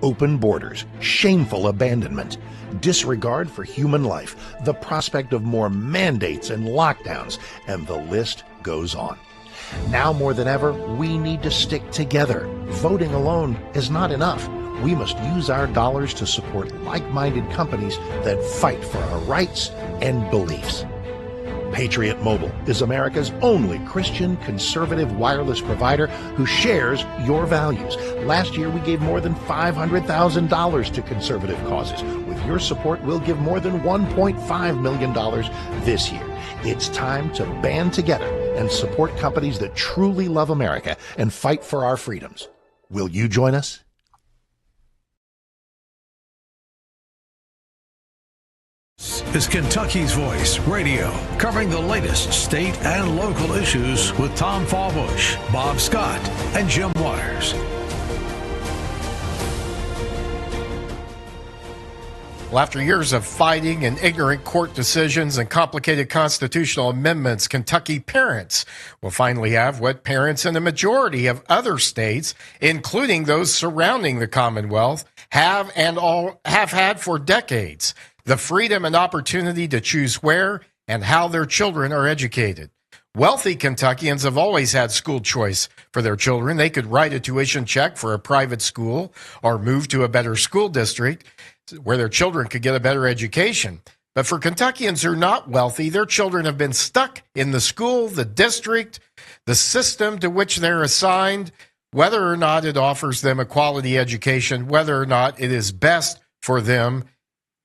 open borders, shameful abandonment, disregard for human life, the prospect of more mandates and lockdowns, and the list goes on. Now more than ever, we need to stick together. Voting alone is not enough. We must use our dollars to support like-minded companies that fight for our rights and beliefs. Patriot Mobile is America's only Christian conservative wireless provider who shares your values. Last year, we gave more than $500,000 to conservative causes. With your support, we'll give more than $1.5 million this year. It's time to band together and support companies that truly love America and fight for our freedoms. Will you join us? Is Kentucky's Voice Radio, covering the latest state and local issues with Tom Fallbush, Bob Scott, and Jim Waters. Well, after years of fighting and ignorant court decisions and complicated constitutional amendments, Kentucky parents will finally have what parents in the majority of other states, including those surrounding the Commonwealth, have had for decades: the freedom and opportunity to choose where and how their children are educated. Wealthy Kentuckians have always had school choice for their children. They could write a tuition check for a private school or move to a better school district where their children could get a better education. But for Kentuckians who are not wealthy, their children have been stuck in the school, the district, the system to which they're assigned, whether or not it offers them a quality education, whether or not it is best for them.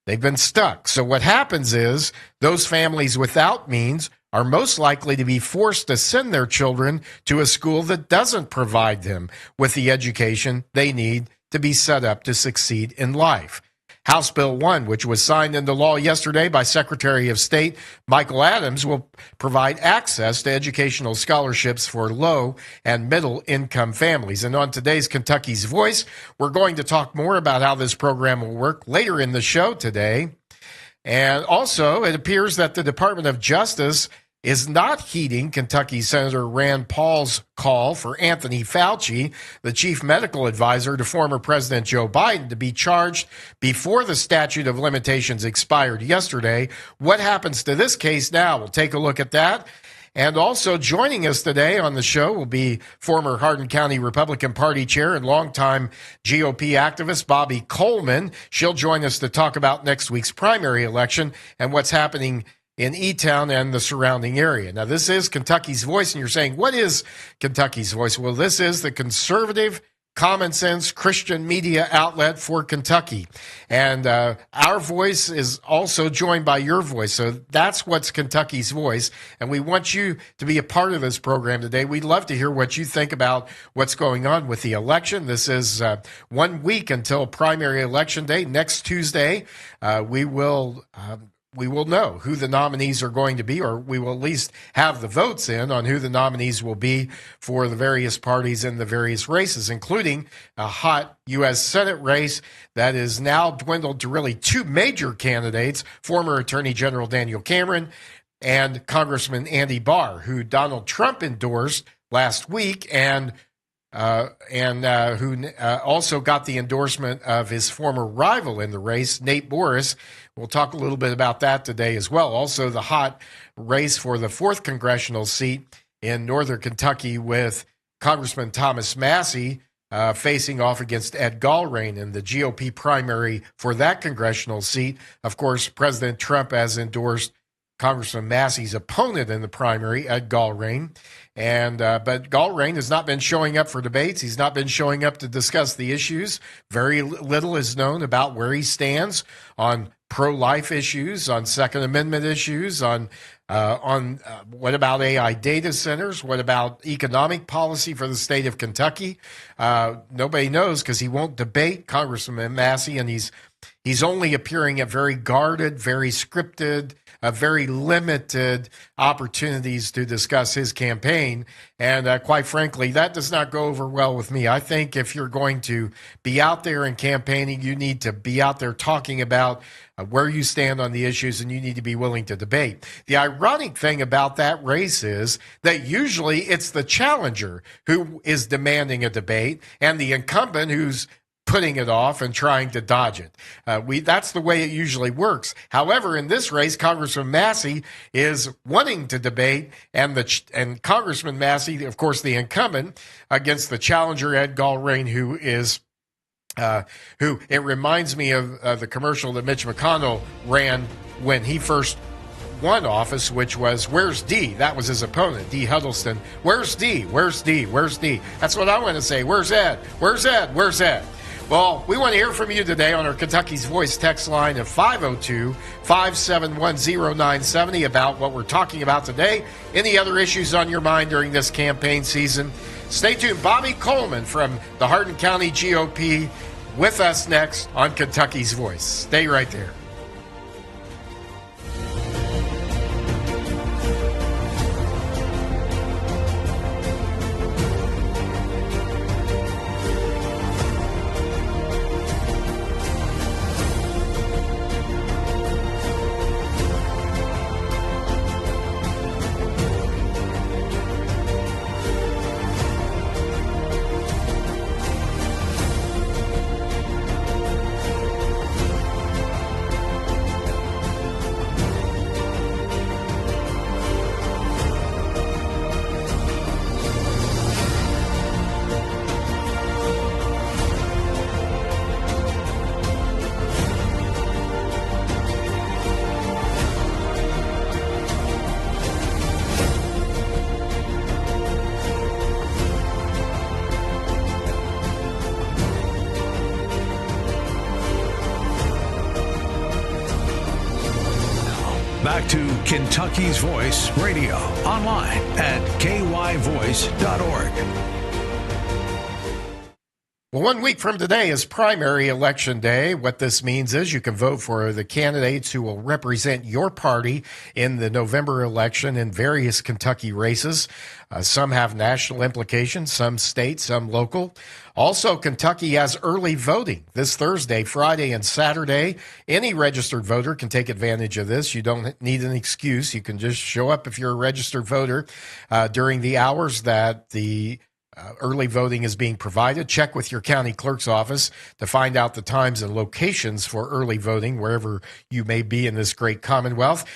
They've been stuck. So what happens is those families without means are most likely to be forced to send their children to a school that doesn't provide them with the education they need to be set up to succeed in life. House Bill 1, which was signed into law yesterday by Secretary of State Michael Adams, will provide access to educational scholarships for low and middle income families. And on today's Kentucky's Voice, we're going to talk more about how this program will work later in the show today. And also, it appears that the Department of Justice is not heeding Kentucky Senator Rand Paul's call for Anthony Fauci, the chief medical advisor to former President Joe Biden, to be charged before the statute of limitations expired yesterday. What happens to this case now? We'll take a look at that. And also joining us today on the show will be former Hardin County Republican Party chair and longtime GOP activist Bobby Coleman. She'll join us to talk about next week's primary election and what's happening in E-Town and the surrounding area. Now, this is Kentucky's Voice, and you're saying, what is Kentucky's Voice? Well, this is the conservative, common sense Christian media outlet for Kentucky. And our voice is also joined by your voice. So that's what's Kentucky's Voice. And we want you to be a part of this program today. We'd love to hear what you think about what's going on with the election. This is 1 week until primary election day. Next Tuesday, we will know who the nominees are going to be, or we will at least have the votes in on who the nominees will be for the various parties in the various races, including a hot U.S. Senate race that is now dwindled to really two major candidates, former Attorney General Daniel Cameron and Congressman Andy Barr, who Donald Trump endorsed last week and who also got the endorsement of his former rival in the race, Nate Morris. We'll talk a little bit about that today as well. Also, the hot race for the 4th congressional seat in northern Kentucky with Congressman Thomas Massie facing off against Ed Gallrein in the GOP primary for that congressional seat. Of course, President Trump has endorsed Congressman Massie's opponent in the primary, Ed Gallrein. But Gallrein has not been showing up for debates. He's not been showing up to discuss the issues. Very little is known about where he stands on pro-life issues, on Second Amendment issues, on what about AI data centers? What about economic policy for the state of Kentucky? Nobody knows because he won't debate Congressman Massie, and he's only appearing at very guarded, very scripted, very limited opportunities to discuss his campaign. And quite frankly, that does not go over well with me. I think if you're going to be out there and campaigning, you need to be out there talking about where you stand on the issues, and you need to be willing to debate. The ironic thing about that race is that usually it's the challenger who is demanding a debate and the incumbent who's putting it off and trying to dodge it. That's the way it usually works. However, in this race, Congressman Massey is wanting to debate, and Congressman Massey, of course, the incumbent, against the challenger Ed Gallrein, who it reminds me of the commercial that Mitch McConnell ran when he first won office, which was, "Where's D?" That was his opponent, D. Huddleston. "Where's D? Where's D? Where's D?" That's what I want to say. Where's Ed? Where's Ed? Where's Ed? Well, we want to hear from you today on our Kentucky's Voice text line of 502-571-0970 about what we're talking about today. Any other issues on your mind during this campaign season? Stay tuned. Bobby Coleman from the Hardin County GOP with us next on Kentucky's Voice. Stay right there. Back to Kentucky's Voice Radio, online at kyvoice.org. Well, 1 week from today is primary election day. What this means is you can vote for the candidates who will represent your party in the November election in various Kentucky races. Some have national implications, some state, some local. Also, Kentucky has early voting this Thursday, Friday, and Saturday. Any registered voter can take advantage of this. You don't need an excuse. You can just show up if you're a registered voter during the hours that the early voting is being provided. Check with your county clerk's office to find out the times and locations for early voting wherever you may be in this great Commonwealth.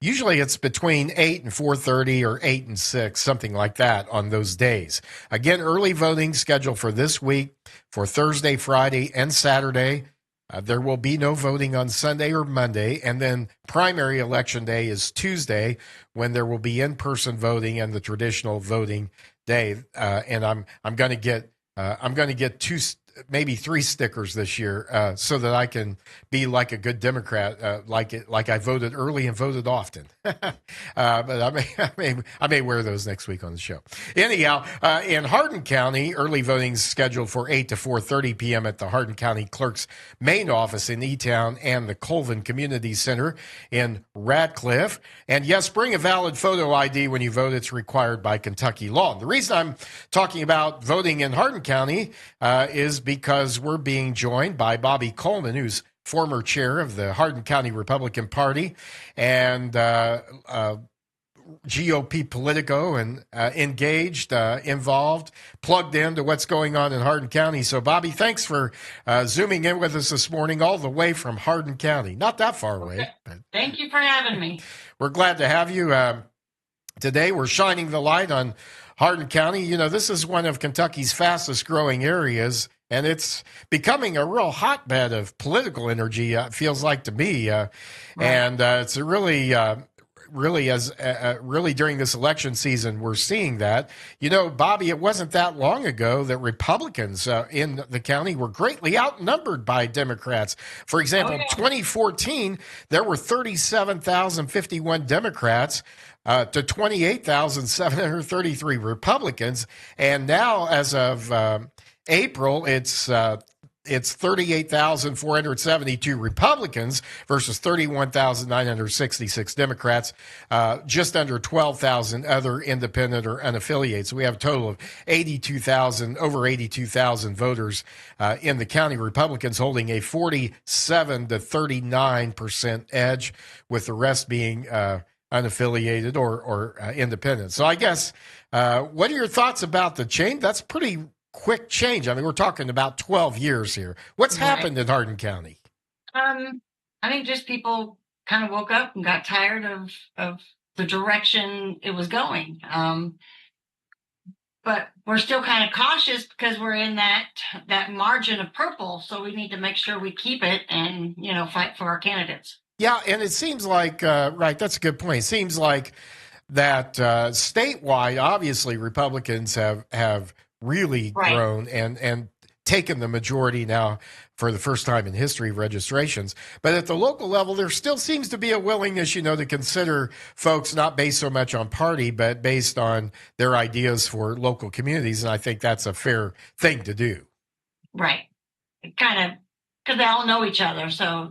Usually it's between 8 and 4:30 or 8 and 6, something like that on those days. Again, early voting scheduled for this week for Thursday, Friday, and Saturday. There will be no voting on Sunday or Monday, and then primary election day is Tuesday, when there will be in-person voting and the traditional voting day. And I'm going to get maybe 3 stickers this year, so that I can be like a good Democrat, like I voted early and voted often. But I may wear those next week on the show. Anyhow, in Hardin County, early voting is scheduled for 8 to 4:30 p.m. at the Hardin County Clerk's main office in E-Town and the Colvin Community Center in Radcliffe. And yes, bring a valid photo ID when you vote. It's required by Kentucky law. The reason I'm talking about voting in Hardin County is because we're being joined by Bobby Coleman, who's former chair of the Hardin County Republican Party and GOP Politico, and engaged, involved, plugged into what's going on in Hardin County. So, Bobby, thanks for zooming in with us this morning all the way from Hardin County. Not that far away. But thank you for having me. We're glad to have you. Today, we're shining the light on Hardin County. You know, this is one of Kentucky's fastest growing areas, and it's becoming a real hotbed of political energy, it feels like to me. Right. And it's really during this election season, we're seeing that. You know, Bobby, it wasn't that long ago that Republicans in the county were greatly outnumbered by Democrats. For example, 2014, there were 37,051 Democrats to 28,733 Republicans. And now, as of April, it's 38,472 Republicans versus 31,966 Democrats, just under 12,000 other independent or unaffiliated. So we have a total of over 82,000 voters in the county. Republicans holding a 47 to 39% edge, with the rest being unaffiliated or independent. So I guess, what are your thoughts about the change? That's pretty quick change. I mean, we're talking about 12 years here. What's Right. happened in Hardin County? I think just people kind of woke up and got tired of the direction it was going. But we're still kind of cautious because we're in that margin of purple, so we need to make sure we keep it and fight for our candidates. Yeah, and it seems like right. That's a good point. It seems like that statewide, obviously, Republicans have really Right. grown and taken the majority now for the first time in history of registrations. But at the local level, there still seems to be a willingness, to consider folks not based so much on party, but based on their ideas for local communities. And I think that's a fair thing to do. Right. Kind of because they all know each other, so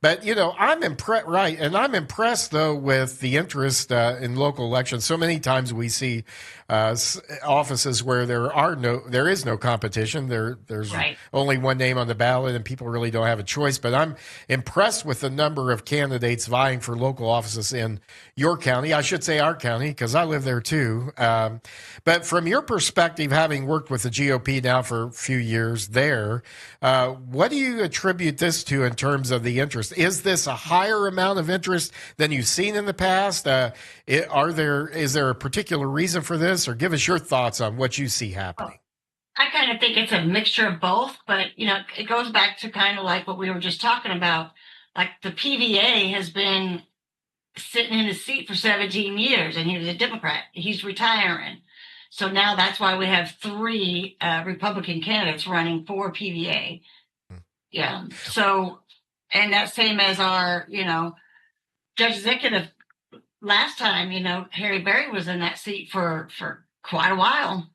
But I'm impressed, right? And I'm impressed though with the interest in local elections. So many times we see offices where there is no competition. There's Right. only one name on the ballot, and people really don't have a choice. But I'm impressed with the number of candidates vying for local offices in your county. I should say our county because I live there too. But from your perspective, having worked with the GOP now for a few years there, what do you attribute this to in terms of the interest? Is this a higher amount of interest than you've seen in the past? Is there a particular reason for this, or give us your thoughts on what you see happening? I kind of think it's a mixture of both, but it goes back to kind of like what we were just talking about. Like the PVA has been sitting in his seat for 17 years, and he was a Democrat. He's retiring. So now that's why we have 3 Republican candidates running for PVA. Yeah. So, and that's same as our, judge executive last time, Harry Berry was in that seat for quite a while.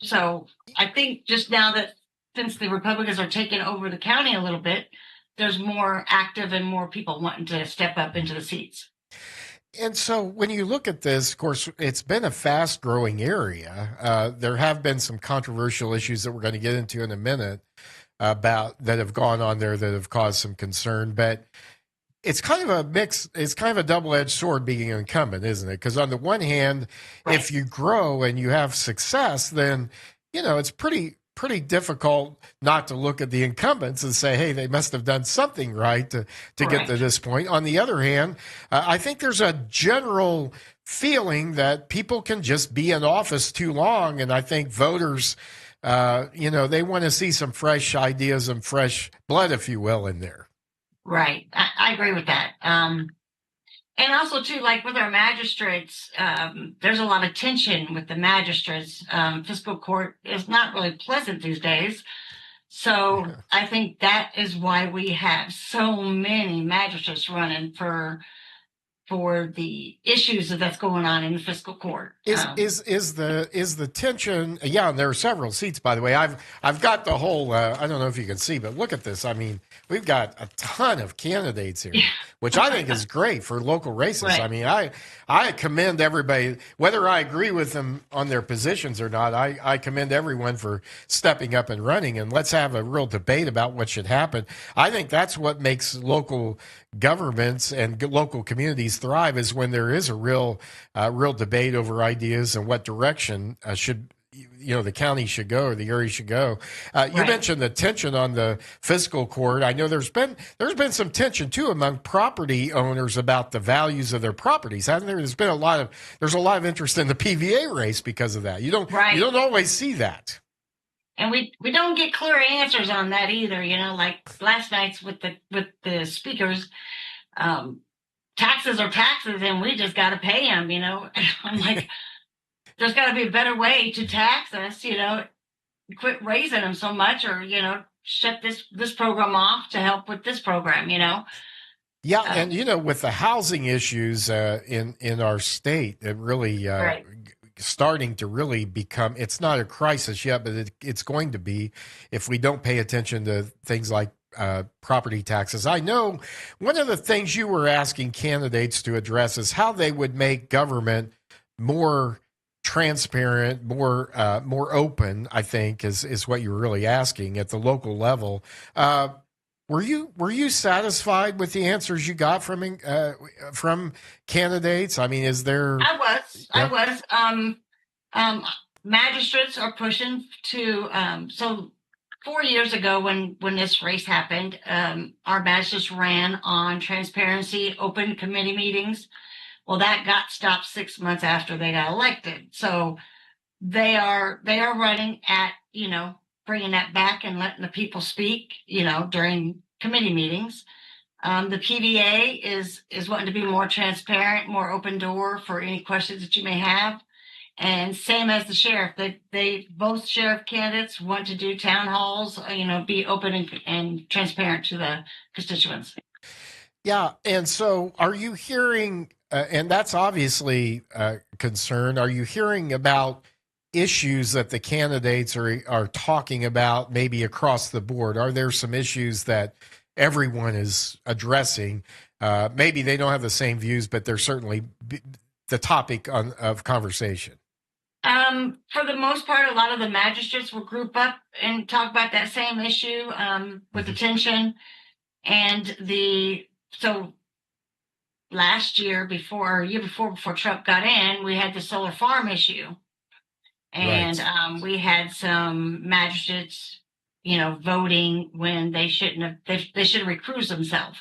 So I think just now that since the Republicans are taking over the county a little bit, there's more active and more people wanting to step up into the seats. And so when you look at this, of course, it's been a fast growing area. There have been some controversial issues that we're going to get into in a minute about that have gone on there that have caused some concern. But it's kind of a mix. It's kind of a double-edged sword being an incumbent, isn't it? Because on the one hand, Right. if you grow and you have success, then, it's pretty difficult not to look at the incumbents and say, hey, they must have done something right to get Right. to this point. On the other hand, I think there's a general feeling that people can just be in office too long. And I think voters, they want to see some fresh ideas and fresh blood, if you will, in there. Right. I agree with that. And also, too, like with our magistrates, there's a lot of tension with the magistrates. Fiscal court is not really pleasant these days. So I think that is why we have so many magistrates running for the issues that's going on in the fiscal court. Is the tension? Yeah, and there are several seats, by the way. I've got the whole. I don't know if you can see, but look at this. I mean, we've got a ton of candidates here, which I think is great for local races. Right. I mean, I commend everybody, whether I agree with them on their positions or not. I commend everyone for stepping up and running, and let's have a real debate about what should happen. I think that's what makes local governments and local communities thrive, is when there is a real debate over ideas and what direction the county should go or the area should go. You Right. mentioned the tension on the fiscal court. I know there's been some tension too among property owners about the values of their properties, hasn't there? There's a lot of interest in the PVA race because of that. You don't always see that. And we don't get clear answers on that either. Like last night's with the speakers, taxes are taxes, and we just got to pay them. I'm like, there's got to be a better way to tax us. Quit raising them so much, or shut this program off to help with this program. Yeah, and with the housing issues in our state, it really Right. starting to really become. It's not a crisis yet, but it's going to be if we don't pay attention to things like property taxes. I know one of the things you were asking candidates to address is how they would make government more transparent, more open. I think is what you were really asking at the local level. Were you satisfied with the answers you got from candidates? I mean, is there? I was. magistrates are pushing to, so 4 years ago when this race happened, our magistrates ran on transparency, open committee meetings. Well, that got stopped 6 months after they got elected. So they are running at, bringing that back and letting the people speak, during committee meetings. The PVA is wanting to be more transparent, more open door for any questions that you may have. And same as the sheriff, they both sheriff candidates want to do town halls, be open and transparent to the constituents. Yeah. And so are you hearing, and that's obviously a concern, are you hearing about issues that the candidates are talking about maybe across the board? Are there some issues that everyone is addressing? Maybe they don't have the same views, but they're certainly the topic of conversation. For the most part, a lot of the magistrates will group up and talk about that same issue with attention. And so last year, before Trump got in, we had the solar farm issue. And right. We had some magistrates, voting when they shouldn't have. They should have recused themselves.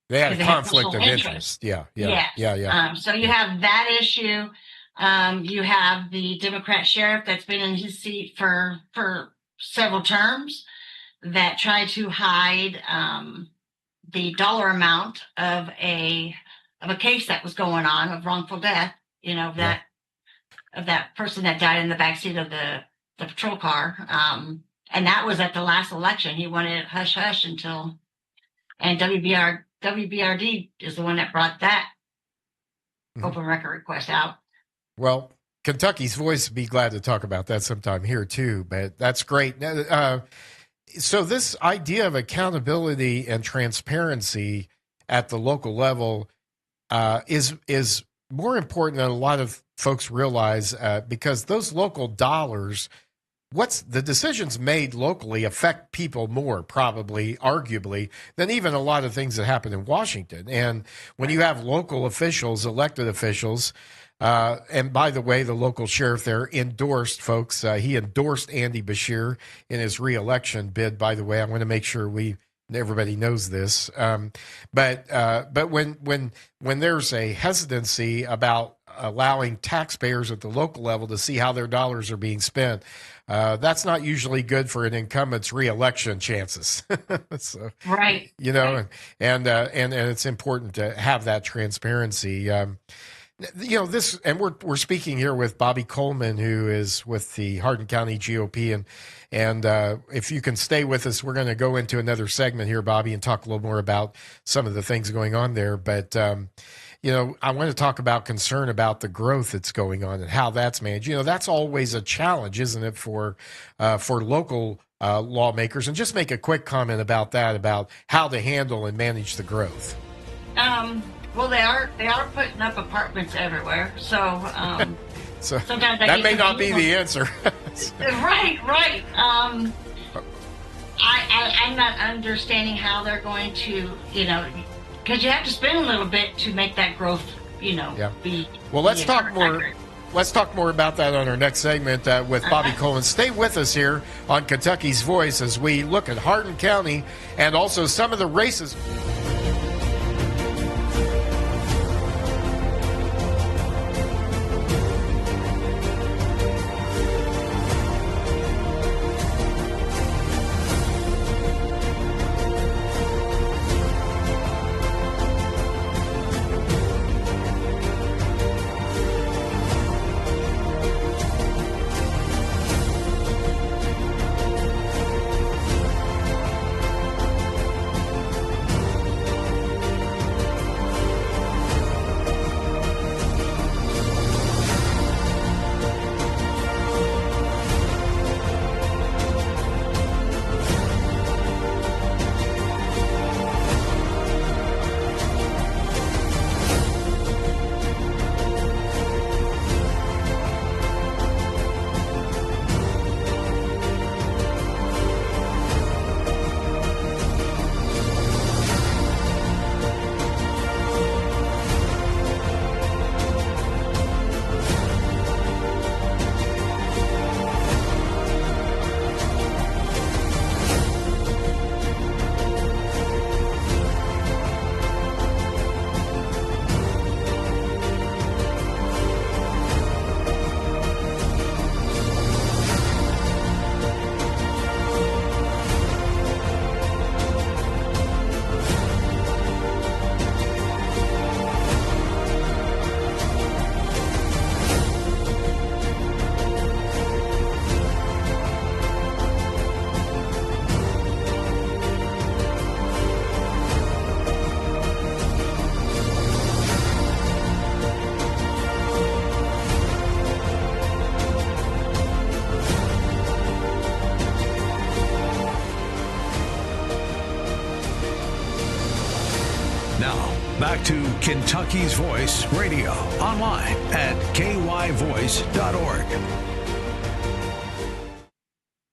They had a conflict of interest. Yeah. So you have that issue. You have the Democrat sheriff that's been in his seat for several terms that tried to hide the dollar amount of a case that was going on of wrongful death. Of that person that died in the backseat of the patrol car. And that was at the last election. He wanted it hush hush until, and WBRD is the one that brought that open record request out. Well, Kentucky's Voice would be glad to talk about that sometime here too, but that's great. So this idea of accountability and transparency at the local level is more important than a lot of folks realize, because those local dollars, the decisions made locally affect people more, probably, arguably, than even a lot of things that happen in Washington. And when you have local officials, elected officials, and by the way, the local sheriff there endorsed folks. He endorsed Andy Beshear in his reelection bid. By the way, I want to make sure everybody knows this. But when there's a hesitancy about allowing taxpayers at the local level to see how their dollars are being spent, that's not usually good for an incumbent's reelection chances. So, right. And it's important to have that transparency. This, and we're speaking here with Bobby Coleman, who is with the Hardin County GOP, and if you can stay with us, we're going to go into another segment here, Bobby, and talk a little more about some of the things going on there. But I want to talk about concern about the growth that's going on and how that's managed. That's always a challenge, isn't it, for local lawmakers? And just make a quick comment about that, about how to handle and manage the growth. Well, they are putting up apartments everywhere, so so sometimes that may not be the answer. Right. I'm not understanding how they're going to, because you have to spend a little bit to make that growth, be. Well, let's talk more. Accurate. Let's talk more about that on our next segment with Bobby Coleman. Stay with us here on Kentucky's Voice as we look at Hardin County and also some of the races. Now, back to Kentucky's Voice Radio, online at kyvoice.org.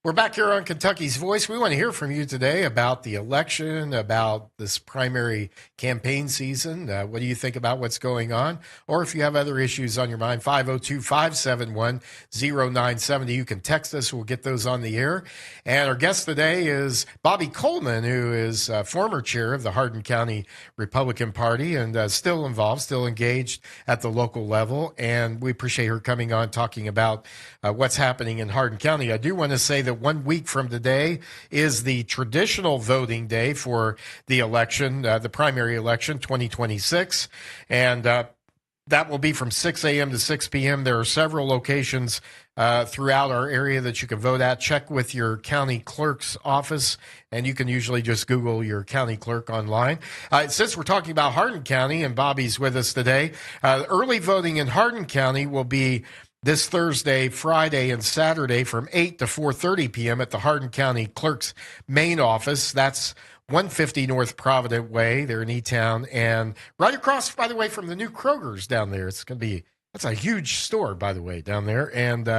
We're back here on Kentucky's Voice. We want to hear from you today about the election, about this primary campaign season. What do you think about what's going on? Or if you have other issues on your mind, 502-571-0970. You can text us. We'll get those on the air. And our guest today is Bobby Coleman, who is former chair of the Hardin County Republican Party and still involved, still engaged at the local level. And we appreciate her coming on, talking about what's happening in Hardin County. I do want to say that 1 week from today is the traditional voting day for the election, the primary election 2026. And that will be from 6 a.m. to 6 p.m. There are several locations throughout our area that you can vote at. Check with your county clerk's office, and you can usually just Google your county clerk online. Since we're talking about Hardin County, and Bobby's with us today, early voting in Hardin County will be this Thursday, Friday, and Saturday from 8 to 4:30 p.m. at the Hardin County Clerk's main office. That's 150 North Provident Way. They're in E-Town, and right across, by the way, from the new Kroger's down there. That's a huge store, by the way, down there. And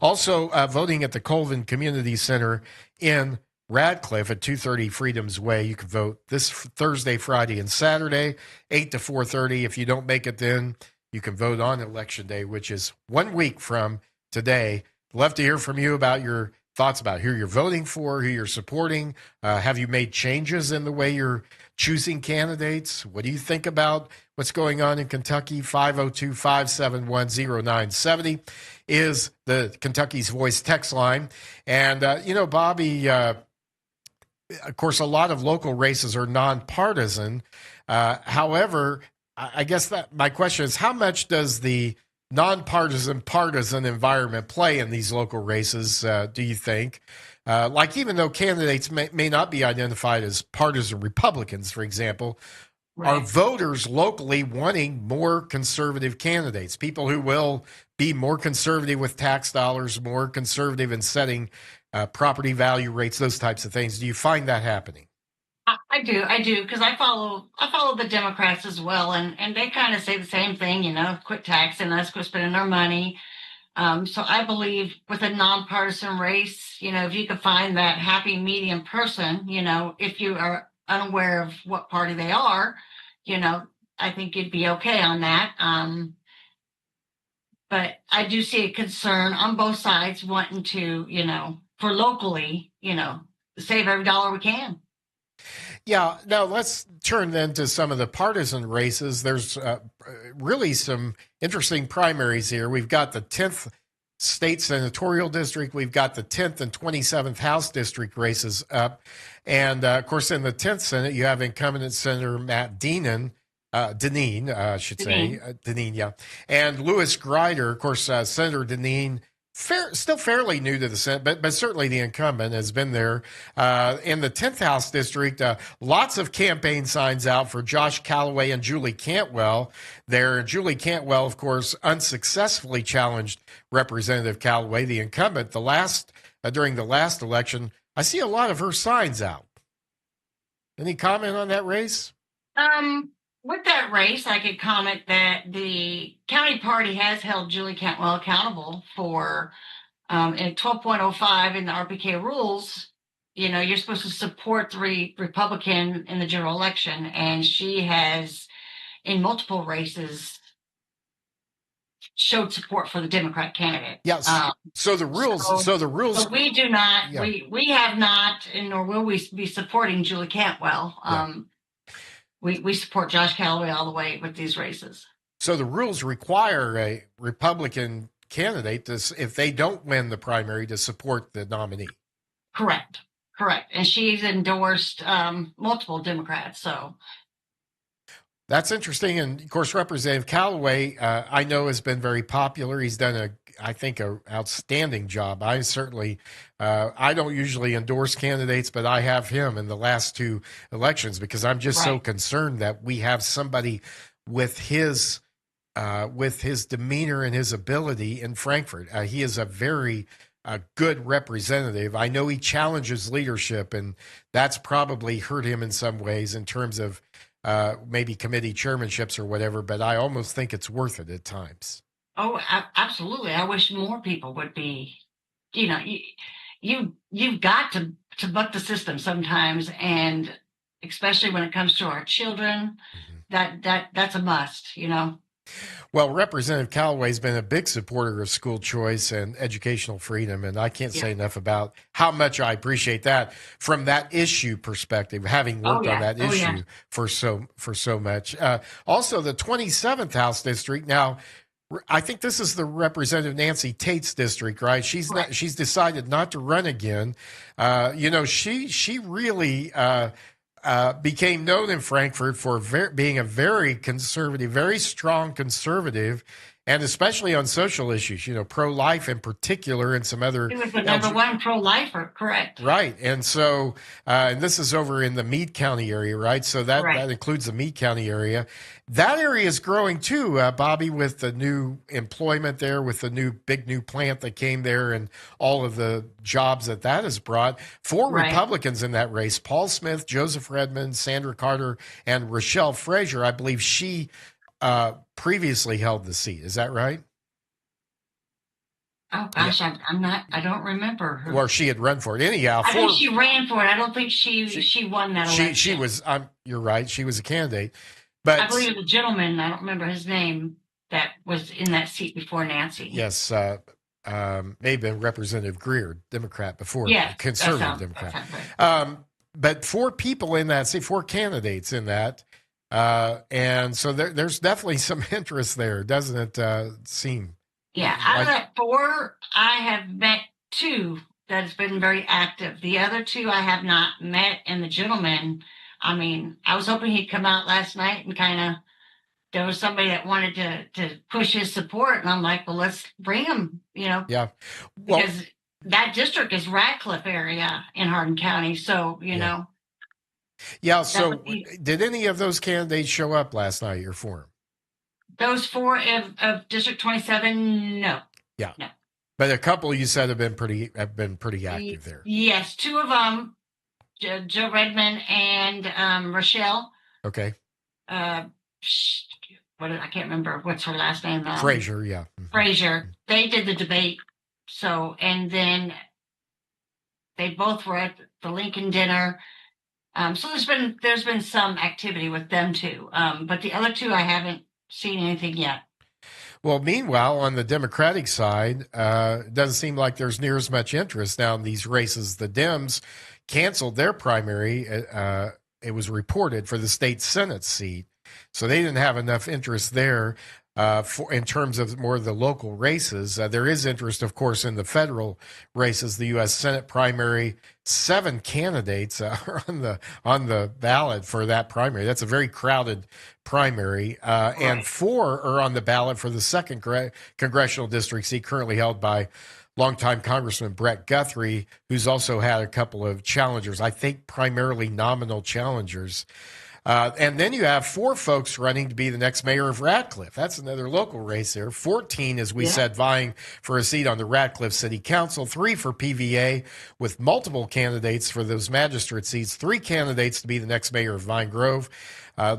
also voting at the Colvin Community Center in Radcliffe at 230 Freedom's Way. You can vote this Thursday, Friday, and Saturday, 8 to 4:30. If you don't make it then, you can vote on Election Day, which is 1 week from today. Love to hear from you about your thoughts about who you're voting for, who you're supporting. Have you made changes in the way you're choosing candidates? What do you think about what's going on in Kentucky? 502-571-0970 is the Kentucky's Voice text line. And, Bobby, of course, a lot of local races are nonpartisan. However, I guess that my question is, how much does the nonpartisan partisan environment play in these local races, do you think? Even though candidates may not be identified as partisan Republicans, for example, right, are voters locally wanting more conservative candidates, people who will be more conservative with tax dollars, more conservative in setting property value rates, those types of things? Do you find that happening? I do, because I follow the Democrats as well, and they kind of say the same thing, quit taxing us, quit spending our money. So I believe with a nonpartisan race, if you could find that happy medium person, if you are unaware of what party they are, I think you'd be okay on that. But I do see a concern on both sides wanting to, for locally, save every dollar we can. Yeah. Now let's turn then to some of the partisan races. There's really some interesting primaries here. We've got the 10th state senatorial district. We've got the 10th and 27th House district races up. And of course, in the 10th Senate, you have incumbent Senator Matt Deneen, yeah. And Louis Grider, of course, Senator Deneen, still fairly new to the Senate, but certainly the incumbent has been there. In the 10th House District, lots of campaign signs out for Josh Callaway and Julie Cantwell there. Julie Cantwell, of course, unsuccessfully challenged Representative Callaway, the incumbent, during the last election. I see a lot of her signs out. Any comment on that race? With that race, I could comment that the county party has held Julie Cantwell accountable for in 12.05 in the RPK rules. You're supposed to support the Republican in the general election, and she has, in multiple races, showed support for the Democrat candidate. Yes. So the rules. So we do not. Yeah. We have not, and nor will we be supporting Julie Cantwell. Yeah. We support Josh Callaway all the way with these races. So the rules require a Republican candidate if they don't win the primary, to support the nominee. Correct. And she's endorsed multiple Democrats. So that's interesting. And of course, Representative Callaway, I know, has been very popular. He's done I think, an outstanding job. I certainly, I don't usually endorse candidates, but I have him in the last two elections because I'm just so concerned that we have somebody with his demeanor and his ability in Frankfort. He is a very good representative. I know he challenges leadership, and that's probably hurt him in some ways in terms of maybe committee chairmanships or whatever, but I almost think it's worth it at times. Oh, absolutely. I wish more people would be, you know, you've got to buck the system sometimes, and especially when it comes to our children, that's a must, you know. Well, Representative Callaway's been a big supporter of school choice and educational freedom, and I can't say enough about how much I appreciate that from that issue perspective, having worked on that issue for so much. Also, the 27th House District. Now, I think this is the Representative Nancy Tate's district, right? She's decided not to run again. She really became known in Frankfort for being a very conservative, very strong conservative, and especially on social issues, pro-life in particular, and some other. He was the number one pro-lifer, correct? Right, and so, and this is over in the Meade County area, right? So that includes the Meade County area. That area is growing too, Bobby, with the new employment there, with the big new plant that came there, and all of the jobs that has brought. 4 Republicans in that race: Paul Smith, Joseph Redmond, Sandra Carter, and Rochelle Frazier. I believe she previously held the seat. Is that right? Oh gosh, yeah. I don't remember her. Well, she had run for it anyhow. I think she ran for it. I don't think she won that election. She was. You're right. She was a candidate, but I believe the gentleman. I don't remember his name. That was in that seat before Nancy. Yes, may have been Representative Greer, Democrat before, conservative Democrat. Right. But 4 people in that seat, 4 candidates in that. And so there's definitely some interest there, doesn't it seem? Yeah, out of that 4, I have met 2 that has been very active. The other 2 I have not met, and the gentleman, I mean, I was hoping he'd come out last night and there was somebody that wanted to push his support, and I'm like, well, let's bring him, Yeah. Well, because that district is Radcliffe area in Hardin County, so, you know. Yeah, so did any of those candidates show up last night or for him? Those 4 of District 27, no. Yeah. No. But a couple you said have been pretty active there. Yes, 2 of them, Joe Redmond and Rochelle. Okay. I can't remember what's her last name. Frazier, yeah. Mm-hmm. Frazier. They did the debate. So, and then they both were at the Lincoln dinner. So there's been some activity with them too, but the other 2 I haven't seen anything yet. Well, meanwhile, on the Democratic side, it doesn't seem like there's near as much interest now in these races. The Dems canceled their primary. It was reported for the state Senate seat, so they didn't have enough interest there. In terms of more of the local races, there is interest, of course, in the federal races. The U.S. Senate primary, 7 candidates are on the ballot for that primary. That's a very crowded primary, and 4 are on the ballot for the 2nd congressional district seat, currently held by longtime Congressman Brett Guthrie, who's also had a couple of challengers. I think primarily nominal challengers. And then you have 4 folks running to be the next mayor of Radcliffe. That's another local race there. 14, as we said, vying for a seat on the Radcliffe City Council. 3 for PVA, with multiple candidates for those magistrate seats. 3 candidates to be the next mayor of Vine Grove.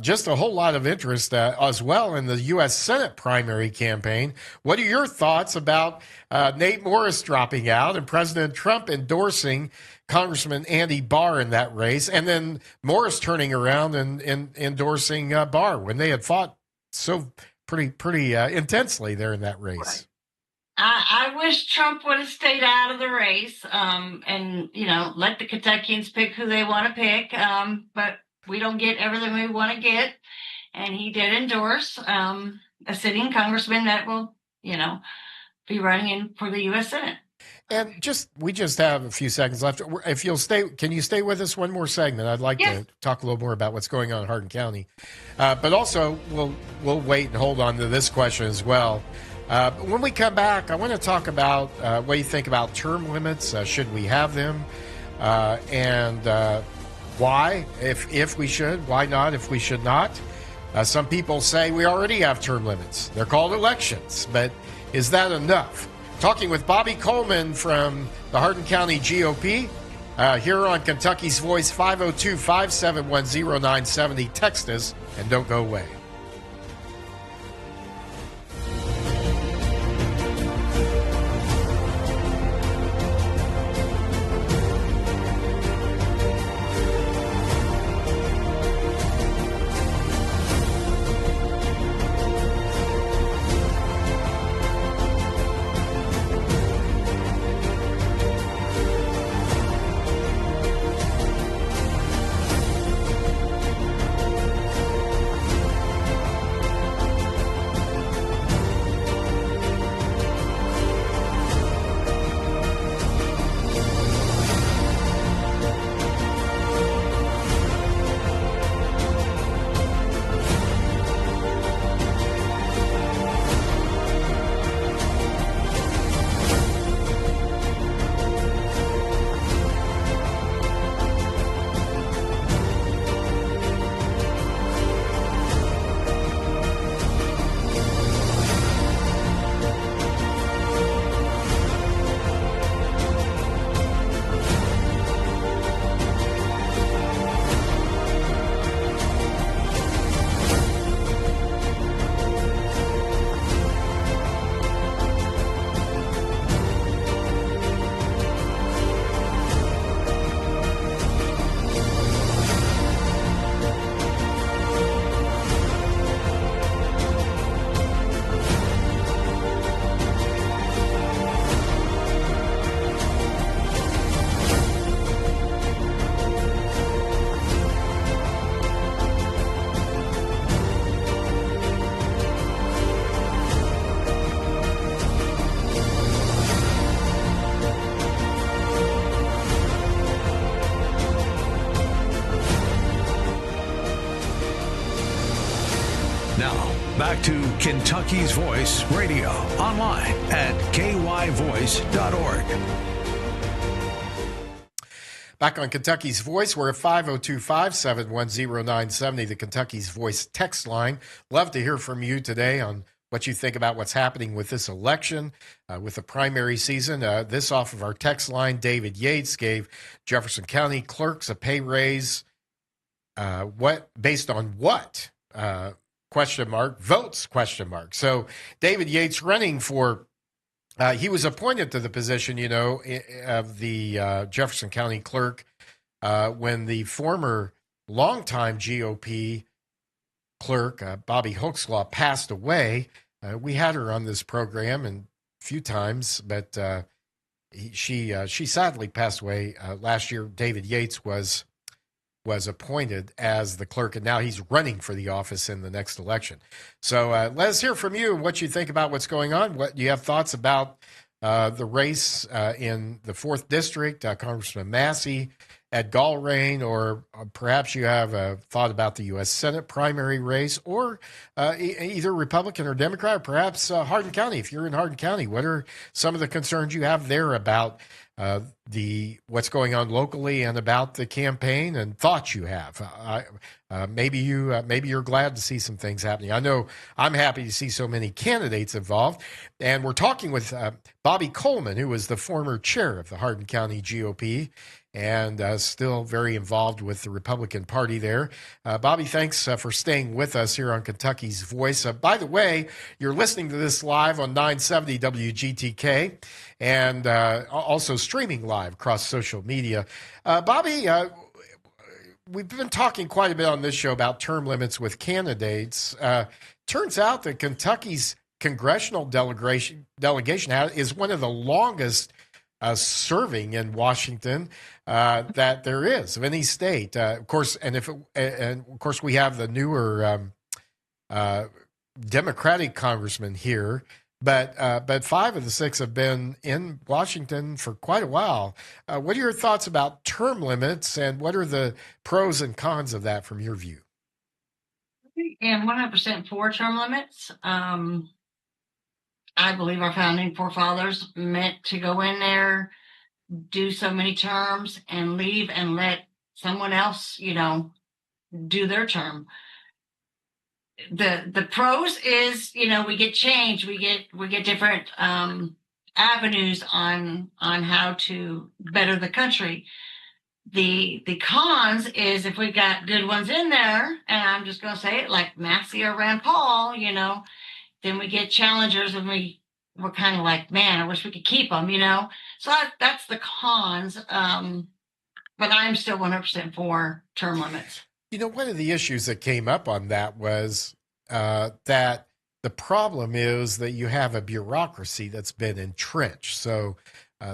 Just a whole lot of interest as well in the U.S. Senate primary campaign. What are your thoughts about Nate Morris dropping out and President Trump endorsing Congressman Andy Barr in that race, and then Morris turning around and endorsing Barr when they had fought so pretty intensely there in that race? I wish Trump would have stayed out of the race, and let the Kentuckians pick who they want to pick. But we don't get everything we want to get, and he did endorse a sitting congressman that will, be running in for the U.S. Senate. And we just have a few seconds left. If you'll stay, can you stay with us one more segment? I'd like to talk a little more about what's going on in Hardin County, but also we'll wait and hold on to this question as well. When we come back, I want to talk about what you think about term limits. Should we have them, and why? If we should, why not? If we should not. Some people say we already have term limits. They're called elections, but is that enough? Talking with Bobby Coleman from the Hardin County GOP Here on Kentucky's Voice, 502-571-0970. Text us and don't go away. Back to Kentucky's Voice Radio, online at kyvoice.org. Back on Kentucky's Voice, we're at 502-571-0970, the Kentucky's Voice text line. Love to hear from you today on what you think about what's happening with this election, with the primary season. This off of our text line, David Yates gave Jefferson County clerks a pay raise. Based on what? Question mark, votes, question mark. So David Yates running for, he was appointed to the position, of the Jefferson County clerk when the former longtime GOP clerk, Bobby Hoekslaw, passed away. We had her on this program a few times, but she sadly passed away last year. David Yates was appointed as the clerk, and now he's running for the office in the next election. So let us hear from you what you think about what's going on. What do you have thoughts about the race in the 4th District, Congressman Massey, Ed Gallrein, or perhaps you have a thought about the U.S. Senate primary race, or either Republican or Democrat, or perhaps Hardin County. If you're in Hardin County, what are some of the concerns you have there about what's going on locally and about the campaign, and thoughts you have? Maybe you're glad to see some things happening. I know I'm happy to see so many candidates involved, and we're talking with Bobby Coleman, who was the former chair of the Hardin County GOP and still very involved with the Republican Party there. Bobby, thanks for staying with us here on Kentucky's Voice. By the way, you're listening to this live on 970 WGTK and also streaming live across social media. Bobby, we've been talking quite a bit on this show about term limits with candidates. Turns out that Kentucky's congressional delegation is one of the longest serving in Washington that there is of any state, of course. And of course we have the newer Democratic congressman here, but 5 of the 6 have been in Washington for quite a while. What are your thoughts about term limits, and what are the pros and cons of that from your view? I am 100% for term limits. I believe our founding forefathers meant to go in there, do so many terms, and leave and let someone else, do their term. The pros is, we get change, we get different avenues on how to better the country. The cons is if we got good ones in there, and I'm just going to say it like Maxie or Rand Paul, then we get challengers and we're kind of like, man, I wish we could keep them, So that's the cons. But I'm still 100% for term limits. One of the issues that came up on that was that the problem is that you have a bureaucracy that's been entrenched. So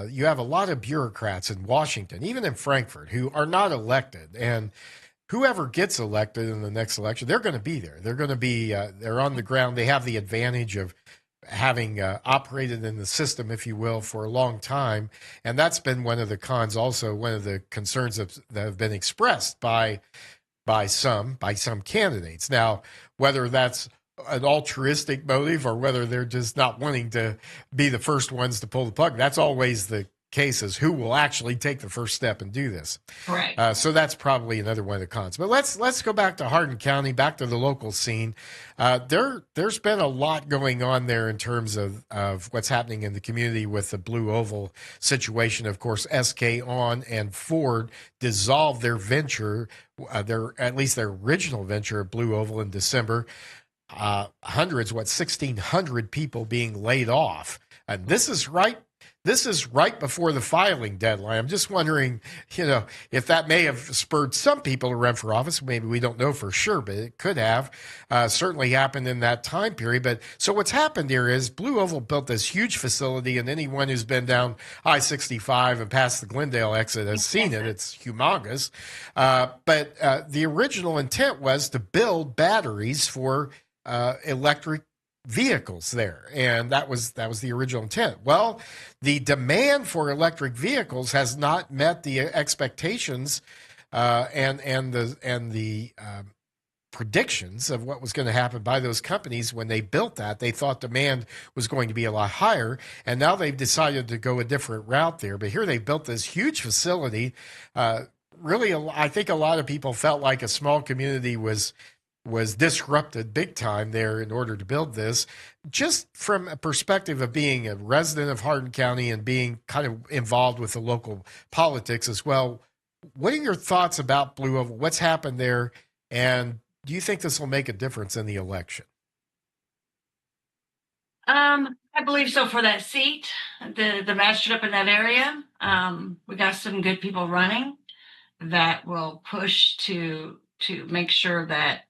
you have a lot of bureaucrats in Washington, even in Frankfurt, who are not elected. And whoever gets elected in the next election, they're going to be there. They're going to be, they're on the ground. They have the advantage of having operated in the system, if you will, for a long time. And that's been one of the cons, also one of the concerns that have been expressed by some candidates. Now, whether that's an altruistic motive or whether they're just not wanting to be the first ones to pull the plug, that's always the case, is who will actually take the first step and do this. Right. So that's probably another one of the cons. But let's go back to Hardin County, back to the local scene. There's been a lot going on there in terms of what's happening in the community with the Blue Oval situation. Of course, SK On and Ford dissolved their venture, at least their original venture at Blue Oval in December. 1,600 people being laid off. And this is right before the filing deadline. I'm just wondering, if that may have spurred some people to run for office. Maybe we don't know for sure, but it could have certainly happened in that time period. But so what's happened here is Blue Oval built this huge facility, and anyone who's been down I-65 and past the Glendale exit has seen it. It's humongous. But the original intent was to build batteries for electric vehicles there, and that was the original intent. Well, the demand for electric vehicles has not met the expectations and the predictions of what was going to happen by those companies when they built that. They thought demand was going to be a lot higher, and now they've decided to go a different route there. But here they built this huge facility. Really, I think a lot of people felt like a small community was disrupted big time there in order to build this. Just from a perspective of being a resident of Hardin County and being kind of involved with the local politics as well, what are your thoughts about Blue Oval? What's happened there? And do you think this will make a difference in the election? I believe so for that seat, the magistrate up in that area. We got some good people running that will push to make sure that,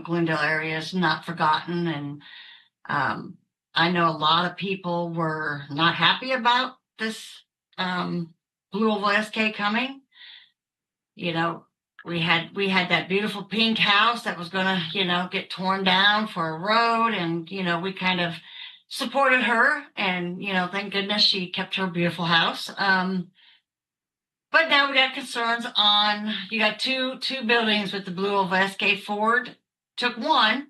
Glendale area is not forgotten. And I know a lot of people were not happy about this Blue Oval SK coming. We had that beautiful pink house that was going to, get torn down for a road. And, we kind of supported her. And, thank goodness she kept her beautiful house. But now we got concerns on, you got two buildings with the Blue Oval SK. Ford took one.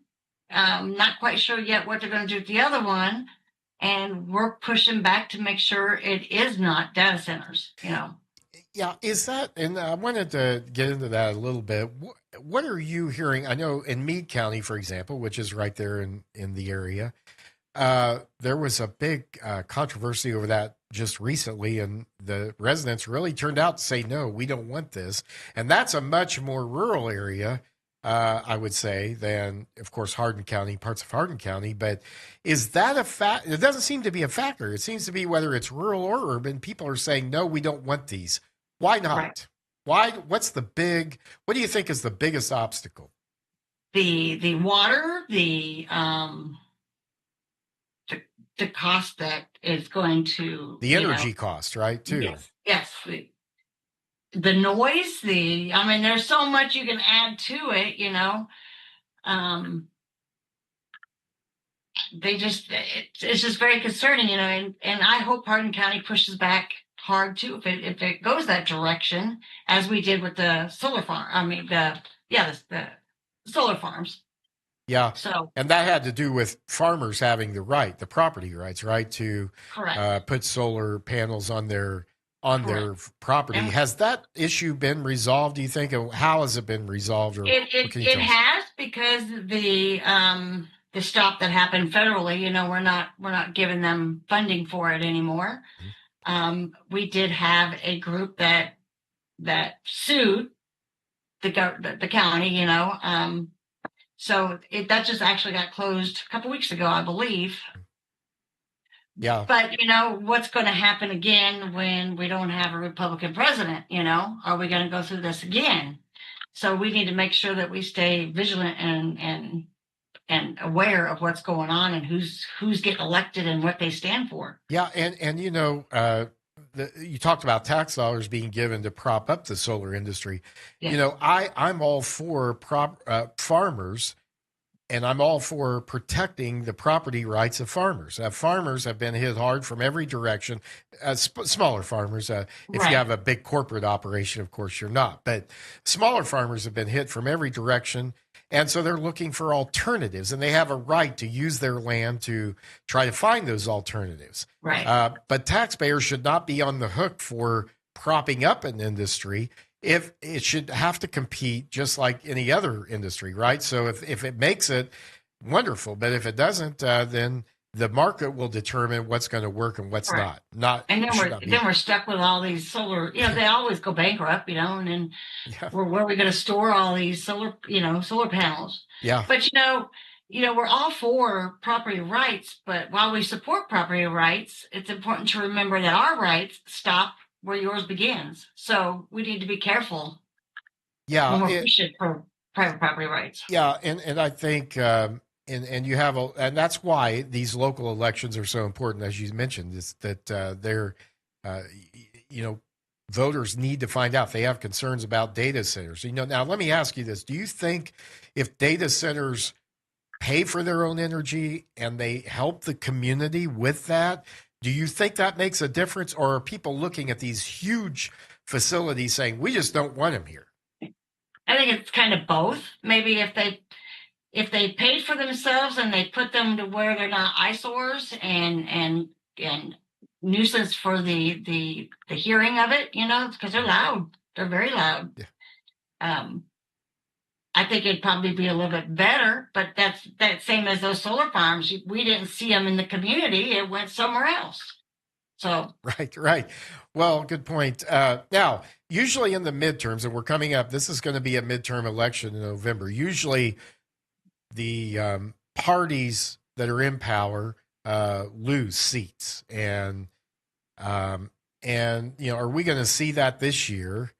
Not quite sure yet what they're going to do with the other one. And we're pushing back to make sure it is not data centers, Yeah, is that, and I wanted to get into that a little bit. What are you hearing? I know in Meade County, for example, which is right there in the area, there was a big controversy over that just recently, and the residents really turned out to say, no, we don't want this. And that's a much more rural area, I would say, than, of course, Hardin County, parts of Hardin County. But is that a fact? It doesn't seem to be a factor. It seems to be whether it's rural or urban, people are saying, no, we don't want these. Why not? Right. Why? What do you think is the biggest obstacle? The water, the cost that is going to the energy cost, right? Too. Yes. The noise, there's so much you can add to it, it's just very concerning, and I hope Hardin County pushes back hard too if it goes that direction, as we did with the solar farm. The solar farms. Yeah. So, and that had to do with farmers having the property rights, right, to put solar panels on their property. And has that issue been resolved? Do you think? How has it been resolved? Or it has, because the stop that happened federally. We're not giving them funding for it anymore. Mm-hmm. We did have a group that that sued the county, so that just actually got closed a couple weeks ago, I believe. Yeah. But what's going to happen again when we don't have a Republican president? Are we going to go through this again? So we need to make sure that we stay vigilant and aware of what's going on and who's getting elected and what they stand for. Yeah, and you talked about tax dollars being given to prop up the solar industry. Yes. I'm all for farmers, and I'm all for protecting the property rights of farmers. Farmers have been hit hard from every direction. Smaller farmers, if Right. you have a big corporate operation, of course you're not. But smaller farmers have been hit from every direction. And so they're looking for alternatives, and they have a right to use their land to try to find those alternatives. Right. But taxpayers should not be on the hook for propping up an industry. If it should have to compete just like any other industry, right? So if it makes it, wonderful. But if it doesn't, then the market will determine what's going to work and what's Right. not. And should not be. then we're stuck with all these solar. They always go bankrupt. And then Yeah. where are we going to store all these solar panels? Yeah. But we're all for property rights. But while we support property rights, it's important to remember that our rights stop where yours begins. So we need to be careful Yeah. when we're pushing for private property rights. Yeah, and I think and you have and that's why these local elections are so important, as you mentioned, is that they're voters need to find out if they have concerns about data centers. Now let me ask you this: do you think if data centers pay for their own energy and they help the community with that, do you think that makes a difference, or are people looking at these huge facilities saying we just don't want them here? I think it's kind of both. Maybe if they paid for themselves and they put them to where they're not eyesores and nuisance for the hearing of it, because they're loud. They're very loud. Yeah. I think it'd probably be a little bit better, but that's same as those solar farms. We didn't see them in the community. It went somewhere else. So Right. Well, good point. Now, usually in the midterms, and we're coming up, this is going to be a midterm election in November. Usually, the parties that are in power lose seats, and are we going to see that this year?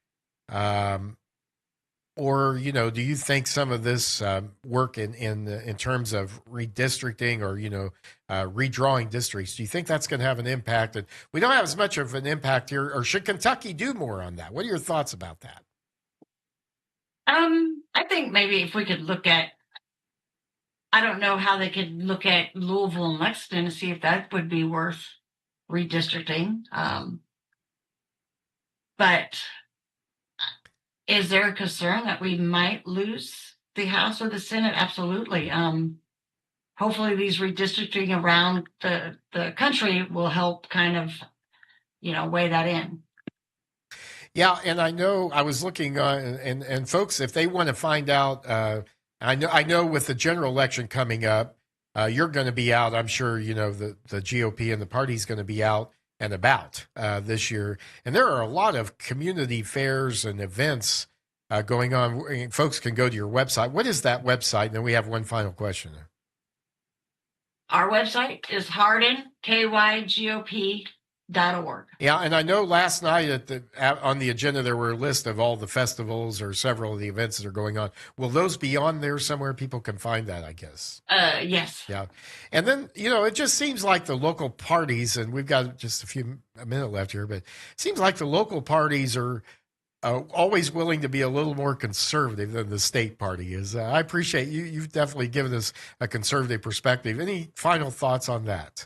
Or do you think some of this work in terms of redistricting or redrawing districts, do you think that's going to have an impact? And we don't have as much of an impact here, or should Kentucky do more on that? What are your thoughts about that? I think maybe if we could look at, I don't know how they could look at Louisville and Lexington to see if that would be worth redistricting. But is there a concern that we might lose the House or the Senate? Absolutely. Hopefully these redistricting around the country will help kind of, weigh that in. Yeah, and I know I was looking and folks, if they want to find out, I know with the general election coming up, you're going to be out. I'm sure the GOP and the party's going to be out and about this year. And there are a lot of community fairs and events going on. Folks can go to your website. What is that website? And then we have one final question. Our website is HardinKYGOP.org. Yeah, and I know last night on the agenda there were a list of all the festivals or several of the events that are going on. Will those be on there somewhere? People can find that, I guess. Yes. Yeah, and then it just seems like the local parties, and we've got just a minute left here, but it seems like the local parties are always willing to be a little more conservative than the state party is. I appreciate you. You've definitely given us a conservative perspective. Any final thoughts on that?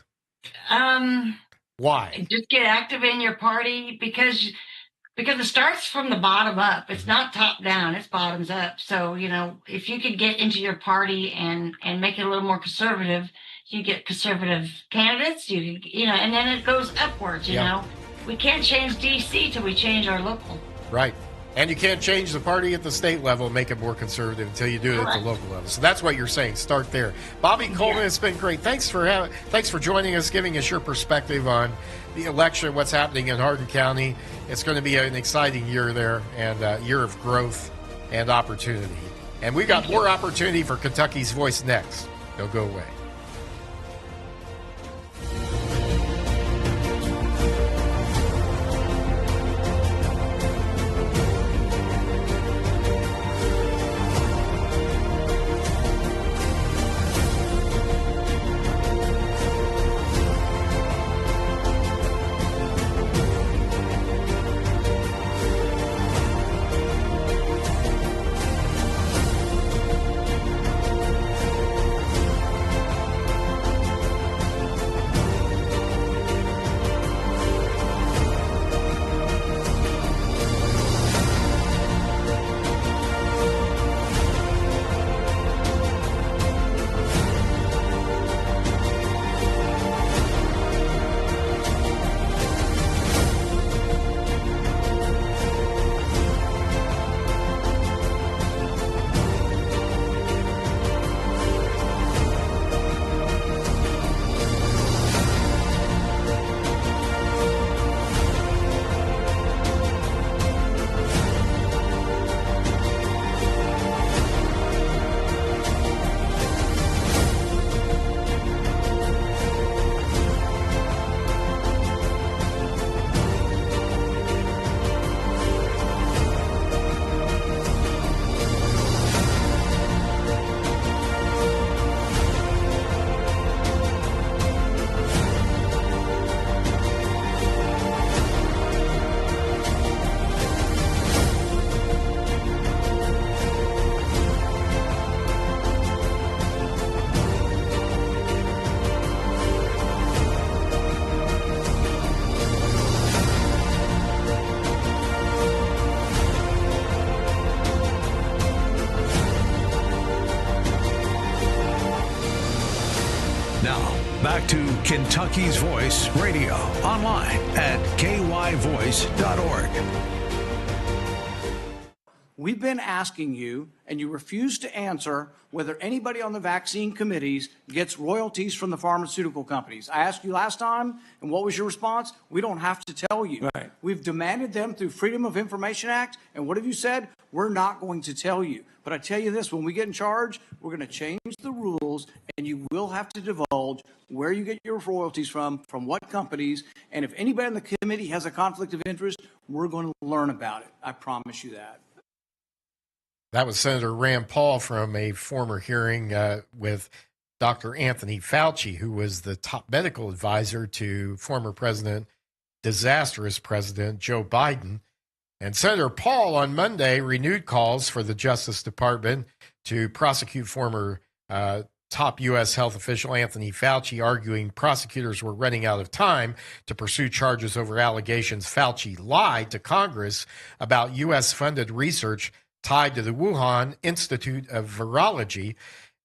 Why? Just get active in your party because it starts from the bottom up. It's not top down, it's bottoms up. So, if you could get into your party and make it a little more conservative, you get conservative candidates, and then it goes upwards, We can't change DC till we change our local. Right. And you can't change the party at the state level and make it more conservative until you do it at the local level. So that's what you're saying. Start there. Bobby Coleman, it's been great. Thanks for joining us, giving us your perspective on the election, what's happening in Hardin County. It's going to be an exciting year there, and a year of growth and opportunity. And we got more opportunity for Kentucky's Voice next. Don't go away. Back to Kentucky's Voice Radio, online at kyvoice.org. We've been asking you, and you refuse to answer, whether anybody on the vaccine committees gets royalties from the pharmaceutical companies. I asked you last time, and what was your response? We don't have to tell you. Right. We've demanded them through Freedom of Information Act, and what have you said? We're not going to tell you. But I tell you this, when we get in charge, we're going to change the rules, and you will have to divulge where you get your royalties from what companies, and if anybody on the committee has a conflict of interest, we're going to learn about it. I promise you that. That was Senator Rand Paul from a former hearing with Dr. Anthony Fauci, who was the top medical advisor to former disastrous President Joe Biden. And Senator Paul on Monday renewed calls for the Justice Department to prosecute former top U.S. health official Anthony Fauci, arguing prosecutors were running out of time to pursue charges over allegations Fauci lied to Congress about U.S.-funded research tied to the Wuhan Institute of Virology.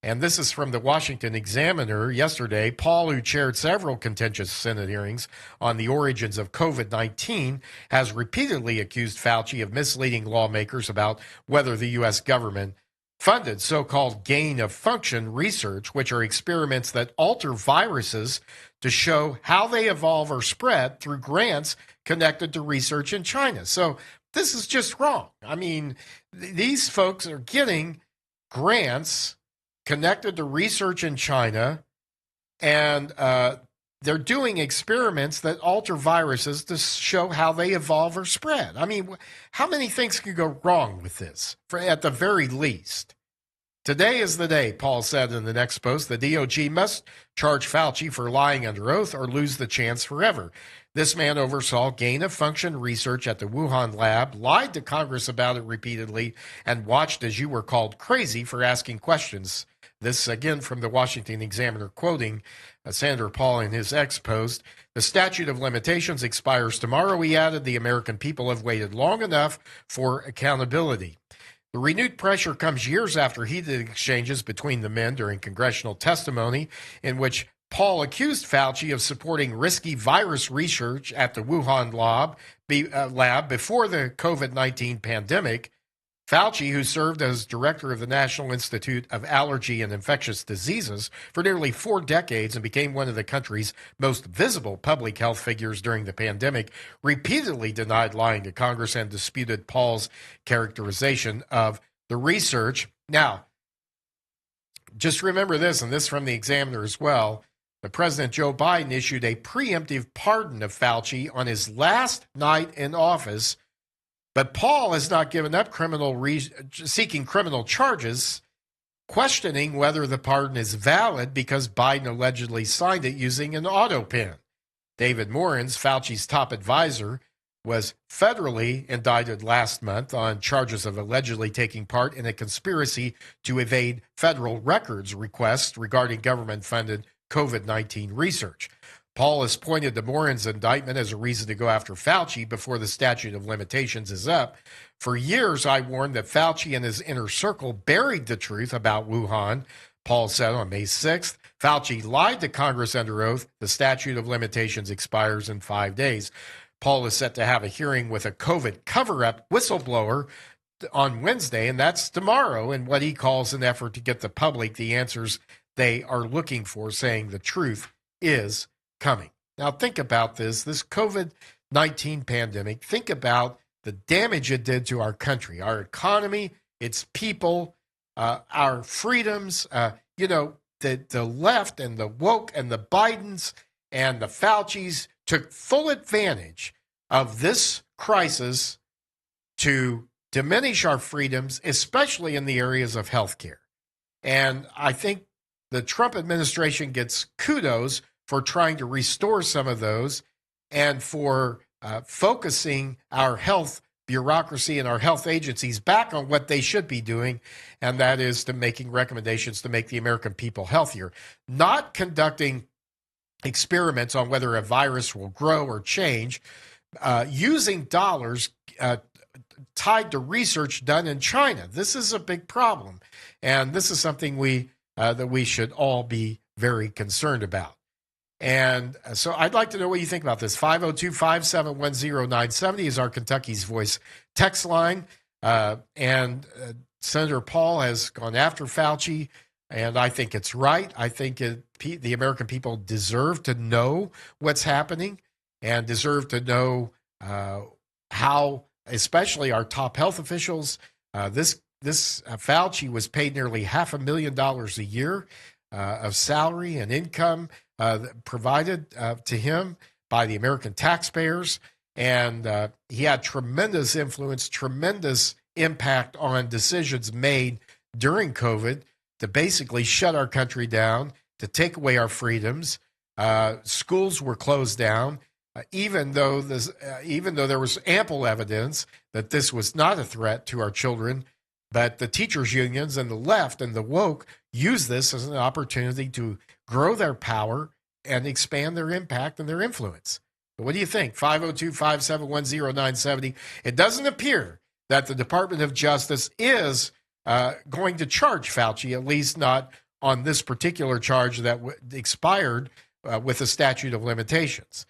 And this is from the Washington Examiner yesterday. Paul, who chaired several contentious Senate hearings on the origins of COVID-19, has repeatedly accused Fauci of misleading lawmakers about whether the U.S. government funded so-called gain-of-function research, which are experiments that alter viruses to show how they evolve or spread through grants connected to research in China. So this is just wrong. I mean, these folks are getting grants connected to research in China, and they're doing experiments that alter viruses to show how they evolve or spread. I mean, how many things could go wrong with this, at the very least? Today is the day, Paul said in the next post. The DOJ must charge Fauci for lying under oath or lose the chance forever. This man oversaw gain-of-function research at the Wuhan lab, lied to Congress about it repeatedly, and watched as you were called crazy for asking questions. This, again, from the Washington Examiner, quoting Senator Paul in his X post. The statute of limitations expires tomorrow, he added. The American people have waited long enough for accountability. The renewed pressure comes years after heated exchanges between the men during congressional testimony in which Paul accused Fauci of supporting risky virus research at the Wuhan lab before the COVID-19 pandemic. Fauci, who served as director of the National Institute of Allergy and Infectious Diseases for nearly 4 decades and became one of the country's most visible public health figures during the pandemic, repeatedly denied lying to Congress and disputed Paul's characterization of the research. Now, just remember this, and this from the Examiner as well. The President Joe Biden issued a preemptive pardon of Fauci on his last night in office, but Paul has not given up seeking criminal charges, questioning whether the pardon is valid because Biden allegedly signed it using an auto pen. David Morens, Fauci's top advisor, was federally indicted last month on charges of allegedly taking part in a conspiracy to evade federal records requests regarding government-funded COVID-19 research. Paul has pointed to Morens' indictment as a reason to go after Fauci before the statute of limitations is up. For years, I warned that Fauci and his inner circle buried the truth about Wuhan, Paul said on May 6th. Fauci lied to Congress under oath. The statute of limitations expires in 5 days. Paul is set to have a hearing with a COVID cover-up whistleblower on Wednesday, and that's tomorrow, in what he calls an effort to get the public the answers they are looking for, saying the truth is coming. Now, think about this COVID-19 pandemic. Think about the damage it did to our country, our economy, its people, our freedoms. The left and the woke and the Bidens and the Faucis took full advantage of this crisis to diminish our freedoms, especially in the areas of healthcare. And I think the Trump administration gets kudos for trying to restore some of those and for focusing our health bureaucracy and our health agencies back on what they should be doing, and that is to making recommendations to make the American people healthier, not conducting experiments on whether a virus will grow or change, using dollars tied to research done in China. This is a big problem, and this is something that we should all be very concerned about. And so I'd like to know what you think about this. 502-571-0970 is our Kentucky's Voice text line. And Senator Paul has gone after Fauci, and I think it's right. I think the American people deserve to know what's happening and deserve to know how, especially our top health officials, this Fauci was paid nearly $500,000 a year of salary and income provided to him by the American taxpayers. And he had tremendous influence, tremendous impact on decisions made during COVID to basically shut our country down, to take away our freedoms. Schools were closed down, even though there was ample evidence that this was not a threat to our children. But the teachers' unions and the left and the woke use this as an opportunity to grow their power and expand their impact and their influence. What do you think? 502-571-0970. It doesn't appear that the Department of Justice is going to charge Fauci, at least not on this particular charge that expired with a statute of limitations.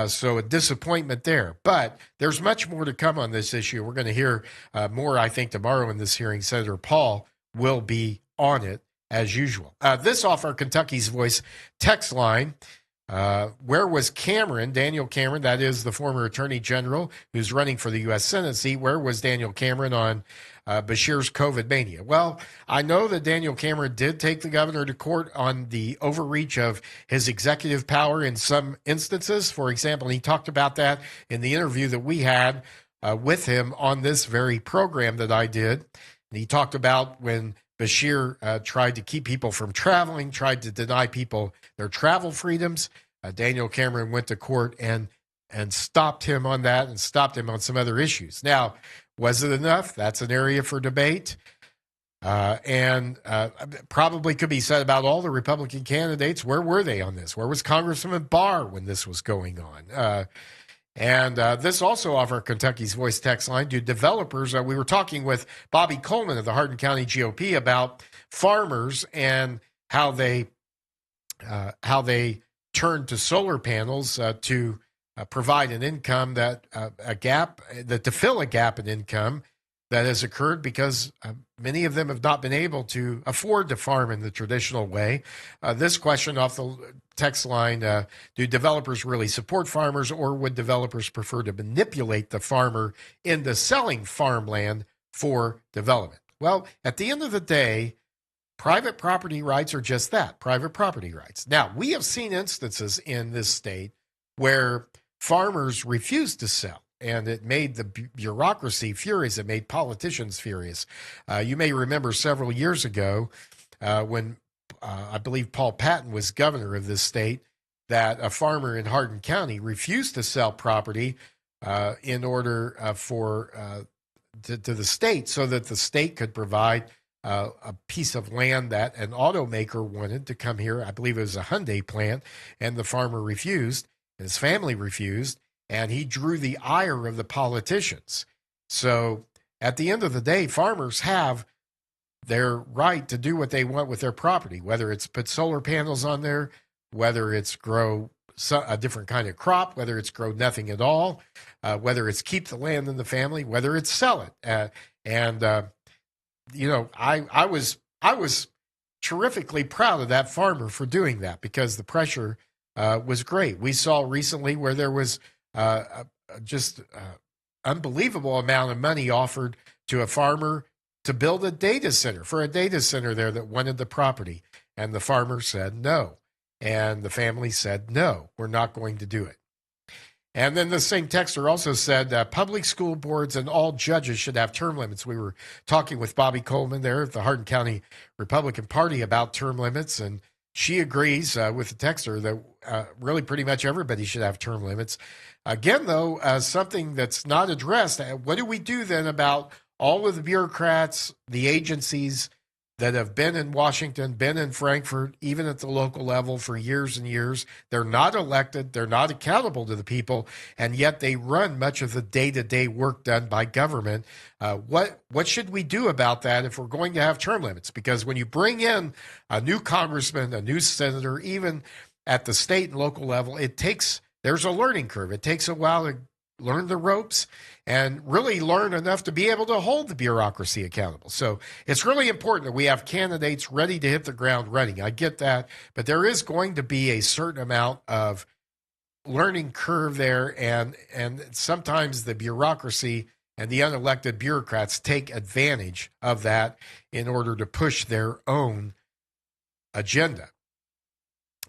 So a disappointment there. But there's much more to come on this issue. We're going to hear more, I think, tomorrow in this hearing. Senator Paul will be on it as usual. This off our Kentucky's Voice text line. Where was Cameron, Daniel Cameron, that is the former attorney general who's running for the U.S. Senate seat? Where was Daniel Cameron on Beshear's COVID mania? Well, I know that Daniel Cameron did take the governor to court on the overreach of his executive power in some instances. For example, he talked about that in the interview that we had with him on this very program that I did. And he talked about when Beshear tried to keep people from traveling, tried to deny people their travel freedoms. Daniel Cameron went to court and stopped him on that and stopped him on some other issues. Now, was it enough? That's an area for debate. And probably could be said about all the Republican candidates. Where were they on this? Where was Congressman Barr when this was going on? And this also off our Kentucky's Voice text line. Do developers, we were talking with Bobby Coleman of the Hardin County GOP about farmers and how they how they turned to solar panels to provide an income that to fill a gap in income that has occurred because many of them have not been able to afford to farm in the traditional way. This question off the text line, do developers really support farmers, or would developers prefer to manipulate the farmer into selling farmland for development? Well, at the end of the day, private property rights are just that, private property rights. Now, we have seen instances in this state where farmers refused to sell, and it made the bureaucracy furious. It made politicians furious. You may remember several years ago when I believe Paul Patton was governor of this state, that a farmer in Hardin County refused to sell property in order to the state, so that the state could provide a piece of land that an automaker wanted to come here. I believe it was a Hyundai plant, and the farmer refused, and his family refused, and he drew the ire of the politicians. So at the end of the day, farmers have their right to do what they want with their property, whether it's put solar panels on there, whether it's grow a different kind of crop, whether it's grow nothing at all, whether it's keep the land in the family, whether it's sell it. I was terrifically proud of that farmer for doing that, because the pressure was great. We saw recently where there was just unbelievable amount of money offered to a farmer to build a data center there that wanted the property. And the farmer said no. And the family said, no, we're not going to do it. And then the same texter also said public school boards and all judges should have term limits. We were talking with Bobby Coleman there at the Hardin County Republican Party about term limits, and she agrees with the texter that really pretty much everybody should have term limits. Again, though, something that's not addressed, what do we do then about all of the bureaucrats, the agencies that have been in Washington, been in Frankfurt, even at the local level for years and years? They're not elected, they're not accountable to the people, and yet they run much of the day-to-day work done by government. What should we do about that if we're going to have term limits? Because when you bring in a new congressman, a new senator, even at the state and local level, there's a learning curve. It takes a while to learn the ropes and really learn enough to be able to hold the bureaucracy accountable. So it's really important that we have candidates ready to hit the ground running. I get that, but there is going to be a certain amount of learning curve there, and sometimes the bureaucracy and the unelected bureaucrats take advantage of that in order to push their own agenda.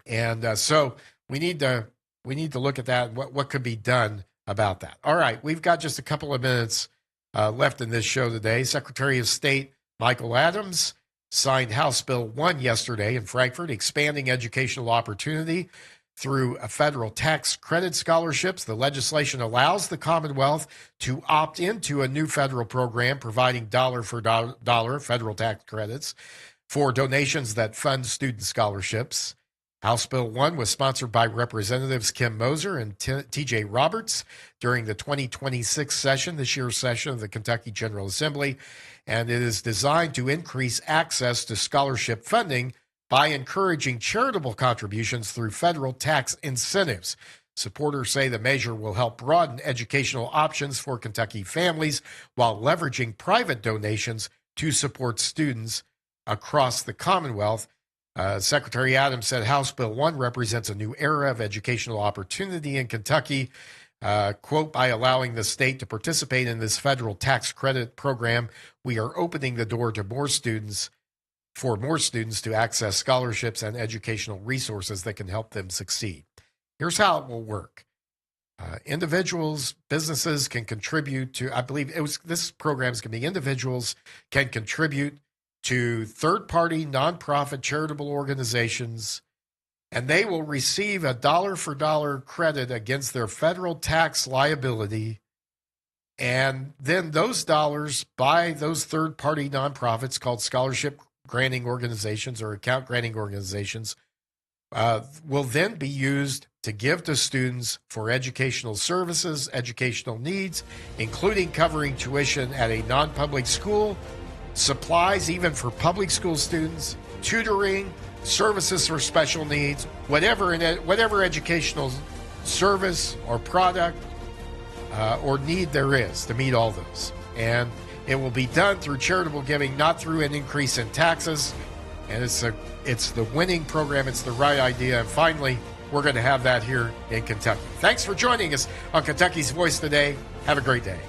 And so we need to look at that, what could be done about that. All right, we've got just a couple of minutes left in this show today. Secretary of State Michael Adams signed House Bill 1 yesterday in Frankfurt, expanding educational opportunity through federal tax credit scholarships. The legislation allows the Commonwealth to opt into a new federal program providing dollar for dollar federal tax credits for donations that fund student scholarships. House Bill 1 was sponsored by Representatives Kim Moser and T.J. Roberts during the 2026 session, this year's session of the Kentucky General Assembly, and it is designed to increase access to scholarship funding by encouraging charitable contributions through federal tax incentives. Supporters say the measure will help broaden educational options for Kentucky families while leveraging private donations to support students across the Commonwealth. Secretary Adams said House Bill 1 represents a new era of educational opportunity in Kentucky, quote, by allowing the state to participate in this federal tax credit program, we are opening the door to more students to access scholarships and educational resources that can help them succeed. Here's how it will work. Individuals, businesses can contribute to, I believe this program is going to be individuals can contribute to third-party, nonprofit, charitable organizations, and they will receive a dollar-for-dollar credit against their federal tax liability, and then those dollars by those third-party nonprofits called scholarship granting organizations or account granting organizations will then be used to give to students for educational services, educational needs, including covering tuition at a non-public school, supplies even for public school students, tutoring, services for special needs, whatever educational service or product or need there is to meet all those. And it will be done through charitable giving, not through an increase in taxes. And it's the winning program. It's the right idea. And finally, we're going to have that here in Kentucky. Thanks for joining us on Kentucky's Voice today. Have a great day.